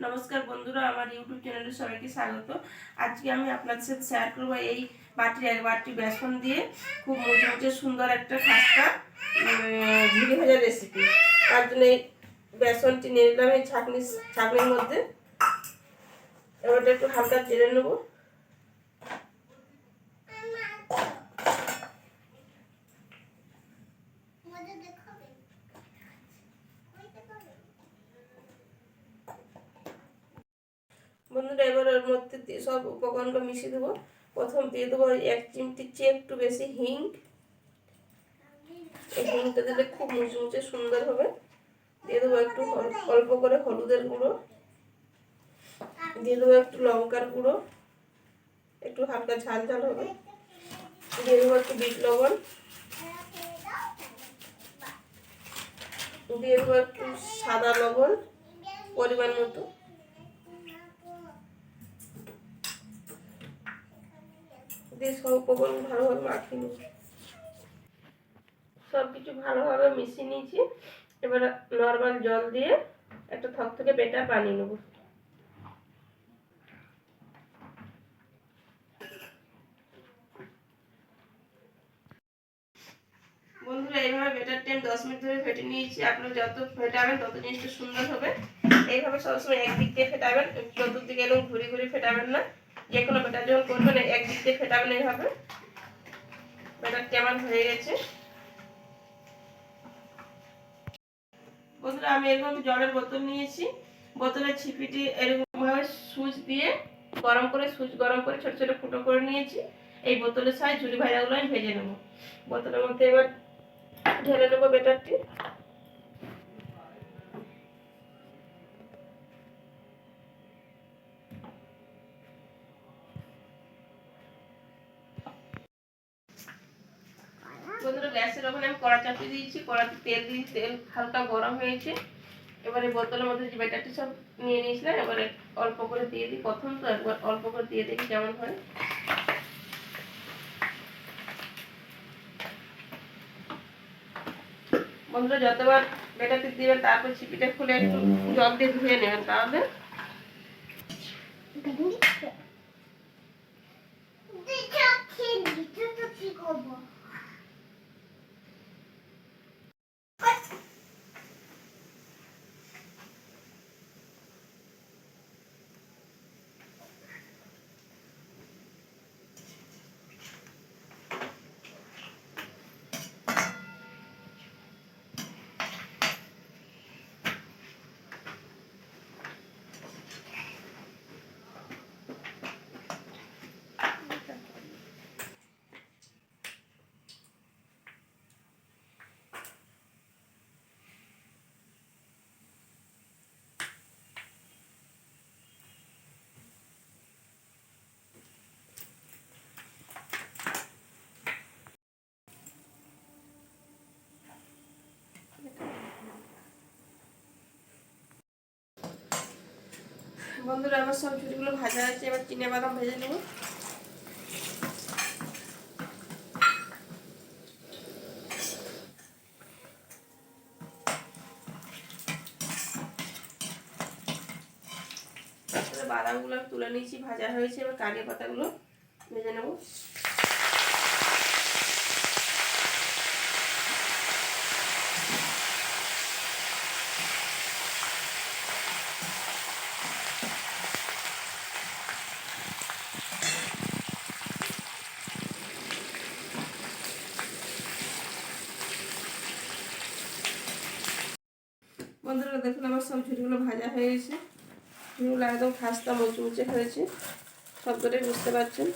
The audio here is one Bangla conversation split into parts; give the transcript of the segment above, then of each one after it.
নমস্কার বন্ধুরা, আমার ইউটিউব চ্যানেলে সবাইকে স্বাগত। আজকে আমি আপনাদের সাথে শেয়ার করবো এই বাটির এক বাটি বেসন দিয়ে খুব মুচমুচে সুন্দর একটা খাস্তা ঝুড়ি ভাজা রেসিপি। তার জন্য এই বেসনটি নিয়ে নিলাম এই ছাঁকনির মধ্যে। এবারটা একটু হালকা চেড়ে নেবো। বন্ধুরা, এবার ওর মধ্যে সব উপকরণগুলো মিশিয়ে দেবো। প্রথম দিয়ে দেবো 1 চিমটির চেয়ে একটু বেশি হিং। এই হিংটা দিলে খুব মুচমুচে সুন্দর হবে। দিয়ে দেবো একটু অল্প করে হলুদের গুঁড়ো, দিয়ে দেবো একটু লঙ্কার গুঁড়ো, একটু হালকা ঝাল ঝাল হবে। দিয়ে দেবো একটু বিট লবণ, দিয়ে দেবো একটু সাদা লবণ পরিমাণ মতো, দিয়ে সব উপকরণ ভালোভাবে মাখিয়ে নেব। সব কিছু ভালোভাবে মিশিয়ে নিয়েছি। এবার নর্মাল জল দিয়ে একটা থকথকে বেটার বানিয়ে নেব। বন্ধুরা, এইভাবে বেটারটা আমি 10 মিনিট ধরে ফেটে নিয়েছি। আপনারা যত ফেটাবেন তত জিনিসটা সুন্দর হবে। এইভাবে সবসময় একদিক দিয়ে ফেটাবেন, চতুর্দিকে এরকম ঘুরে ঘুরে ফেটাবেন না। যে কোনো বেটার যখন করবেন একদিক দিয়ে ফেটাবেন। এইভাবে বেটারটি আমার হয়ে গেছে। বন্ধুরা, আমি এরকম জলের বোতল নিয়েছি। বোতলের ছিপিটি এরকম ভাবে সুইচ দিয়ে গরম করে ছোট ছোট ফুটো করে নিয়েছি। এই বোতলের সাহায্যে ঝুড়ি ভাজাগুলো আমি ভেজে নেব। বোতলের মধ্যে এবার ঢেলে নেবো বেটারটি। বন্ধুরা, গ্যাসের ওখানে আমি কড়া চাপিয়ে দিয়েছি। কড়াতে তেল দিয়ে তেল হালকা গরম হয়েছে। এবারে বোতলের মধ্যে যে বেটারটি সব নিয়ে নিয়েছিলাম এবারে অল্প করে দিয়ে দিই। প্রথম তো একবার অল্প করে দিয়ে দেখি কেমন হয়। বন্ধুরা, যতবার বেটারটি দিবেন তারপর ছিপিটা খুলে একটু জল দিয়ে ধুয়ে নেবেন, তাহলে বন্ধুরা, আমার সব ঝুড়িগুলো ভাজা হয়েছে। এবার চিনে বাদাম ভেজে নেব। বাদামগুলো আমি তুলে নিয়েছি, ভাজা হয়েছে। এবার কারিয়া পাতাগুলো ভেজে নেব। বন্ধুরা, দেখুন আমার সব ঝুড়িগুলো ভাজা হয়ে গেছে। ঝুড়িগুলো একদম খাস্তা মুচমুচে হয়েছে, শব্দটাই বুঝতে পারছেন।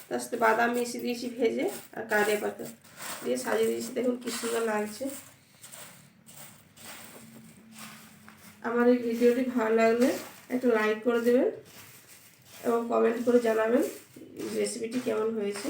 তার সাথে বাদাম মিশিয়ে দিয়েছি ভেজে, আর কারিয়া পাতা দিয়ে সাজিয়ে দিয়েছি। দেখুন কি সুন্দর লাগছে। আমার এই ভিডিওটি ভালো লাগলে একটু লাইক করে দেবেন এবং কমেন্ট করে জানাবেন রেসিপিটি কেমন হয়েছে।